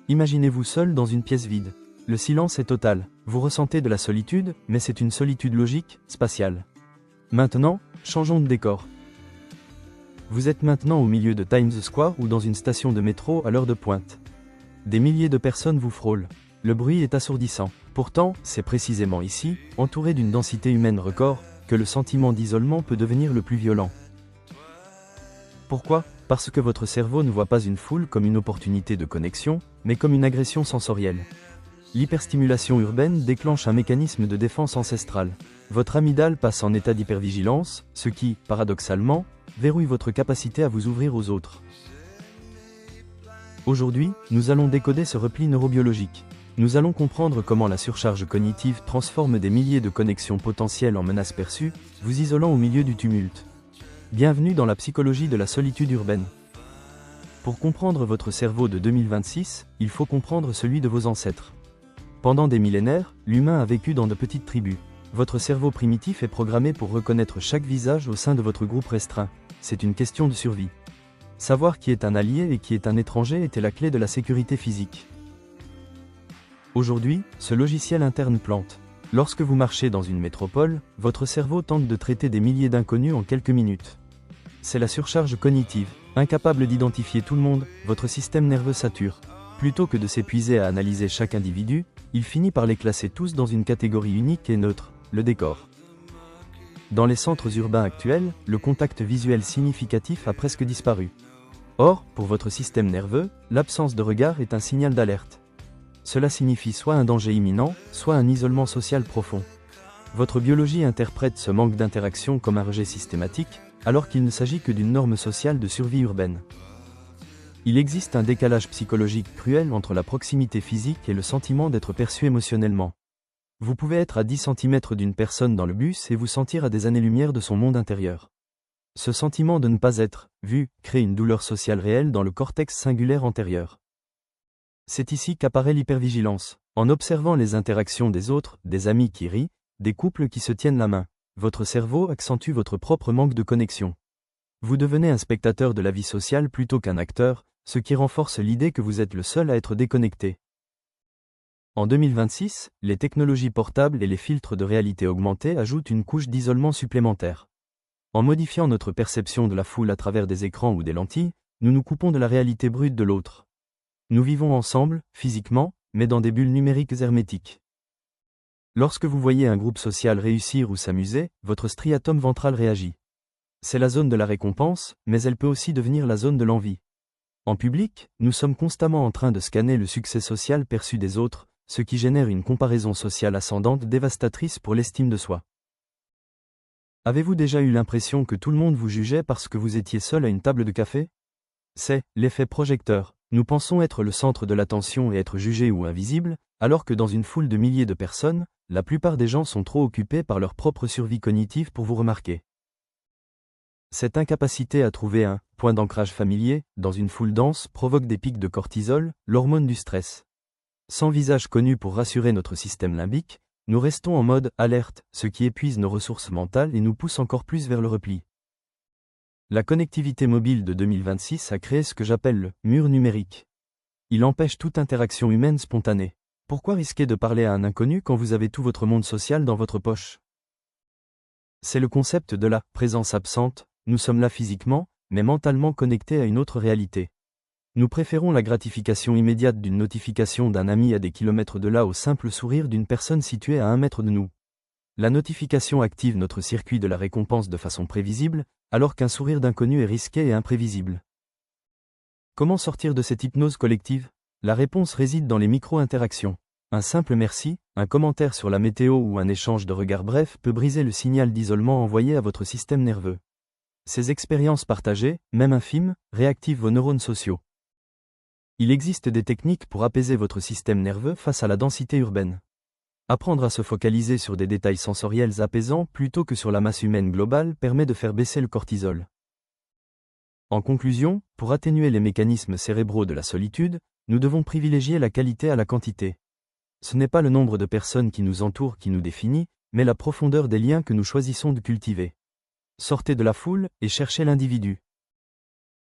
Imaginez-vous seul dans une pièce vide. Le silence est total. Vous ressentez de la solitude, mais c'est une solitude logique, spatiale. Maintenant, changeons de décor. Vous êtes maintenant au milieu de Times Square ou dans une station de métro à l'heure de pointe. Des milliers de personnes vous frôlent. Le bruit est assourdissant. Pourtant, c'est précisément ici, entouré d'une densité humaine record, que le sentiment d'isolement peut devenir le plus violent. Pourquoi ? Parce que votre cerveau ne voit pas une foule comme une opportunité de connexion, mais comme une agression sensorielle. L'hyperstimulation urbaine déclenche un mécanisme de défense ancestrale. Votre amygdale passe en état d'hypervigilance, ce qui, paradoxalement, verrouille votre capacité à vous ouvrir aux autres. Aujourd'hui, nous allons décoder ce repli neurobiologique. Nous allons comprendre comment la surcharge cognitive transforme des milliers de connexions potentielles en menaces perçues, vous isolant au milieu du tumulte. Bienvenue dans la psychologie de la solitude urbaine. Pour comprendre votre cerveau de 2026, il faut comprendre celui de vos ancêtres. Pendant des millénaires, l'humain a vécu dans de petites tribus. Votre cerveau primitif est programmé pour reconnaître chaque visage au sein de votre groupe restreint. C'est une question de survie. Savoir qui est un allié et qui est un étranger était la clé de la sécurité physique. Aujourd'hui, ce logiciel interne plante. Lorsque vous marchez dans une métropole, votre cerveau tente de traiter des milliers d'inconnus en quelques minutes. C'est la surcharge cognitive. Incapable d'identifier tout le monde, votre système nerveux sature. Plutôt que de s'épuiser à analyser chaque individu, il finit par les classer tous dans une catégorie unique et neutre, le décor. Dans les centres urbains actuels, le contact visuel significatif a presque disparu. Or, pour votre système nerveux, l'absence de regard est un signal d'alerte. Cela signifie soit un danger imminent, soit un isolement social profond. Votre biologie interprète ce manque d'interaction comme un rejet systématique, alors qu'il ne s'agit que d'une norme sociale de survie urbaine. Il existe un décalage psychologique cruel entre la proximité physique et le sentiment d'être perçu émotionnellement. Vous pouvez être à 10 cm d'une personne dans le bus et vous sentir à des années-lumière de son monde intérieur. Ce sentiment de ne pas être vu crée une douleur sociale réelle dans le cortex singulaire antérieur. C'est ici qu'apparaît l'hypervigilance. En observant les interactions des autres, des amis qui rient, des couples qui se tiennent la main, votre cerveau accentue votre propre manque de connexion. Vous devenez un spectateur de la vie sociale plutôt qu'un acteur, ce qui renforce l'idée que vous êtes le seul à être déconnecté. En 2026, les technologies portables et les filtres de réalité augmentée ajoutent une couche d'isolement supplémentaire. En modifiant notre perception de la foule à travers des écrans ou des lentilles, nous nous coupons de la réalité brute de l'autre. Nous vivons ensemble, physiquement, mais dans des bulles numériques hermétiques. Lorsque vous voyez un groupe social réussir ou s'amuser, votre striatum ventral réagit. C'est la zone de la récompense, mais elle peut aussi devenir la zone de l'envie. En public, nous sommes constamment en train de scanner le succès social perçu des autres, ce qui génère une comparaison sociale ascendante dévastatrice pour l'estime de soi. Avez-vous déjà eu l'impression que tout le monde vous jugeait parce que vous étiez seul à une table de café ? C'est l'effet projecteur. Nous pensons être le centre de l'attention et être jugés ou invisibles, alors que dans une foule de milliers de personnes, la plupart des gens sont trop occupés par leur propre survie cognitive pour vous remarquer. Cette incapacité à trouver un point d'ancrage familier, dans une foule dense, provoque des pics de cortisol, l'hormone du stress. Sans visage connu pour rassurer notre système limbique, nous restons en mode alerte, ce qui épuise nos ressources mentales et nous pousse encore plus vers le repli. La connectivité mobile de 2026 a créé ce que j'appelle le mur numérique. Il empêche toute interaction humaine spontanée. Pourquoi risquer de parler à un inconnu quand vous avez tout votre monde social dans votre poche ? C'est le concept de la présence absente. Nous sommes là physiquement, mais mentalement connectés à une autre réalité. Nous préférons la gratification immédiate d'une notification d'un ami à des kilomètres de là au simple sourire d'une personne située à 1 mètre de nous. La notification active notre circuit de la récompense de façon prévisible, alors qu'un sourire d'inconnu est risqué et imprévisible. Comment sortir de cette hypnose collective ? La réponse réside dans les micro-interactions. Un simple merci, un commentaire sur la météo ou un échange de regards brefs peut briser le signal d'isolement envoyé à votre système nerveux. Ces expériences partagées, même infimes, réactivent vos neurones sociaux. Il existe des techniques pour apaiser votre système nerveux face à la densité urbaine. Apprendre à se focaliser sur des détails sensoriels apaisants plutôt que sur la masse humaine globale permet de faire baisser le cortisol. En conclusion, pour atténuer les mécanismes cérébraux de la solitude, nous devons privilégier la qualité à la quantité. Ce n'est pas le nombre de personnes qui nous entourent qui nous définit, mais la profondeur des liens que nous choisissons de cultiver. Sortez de la foule et cherchez l'individu.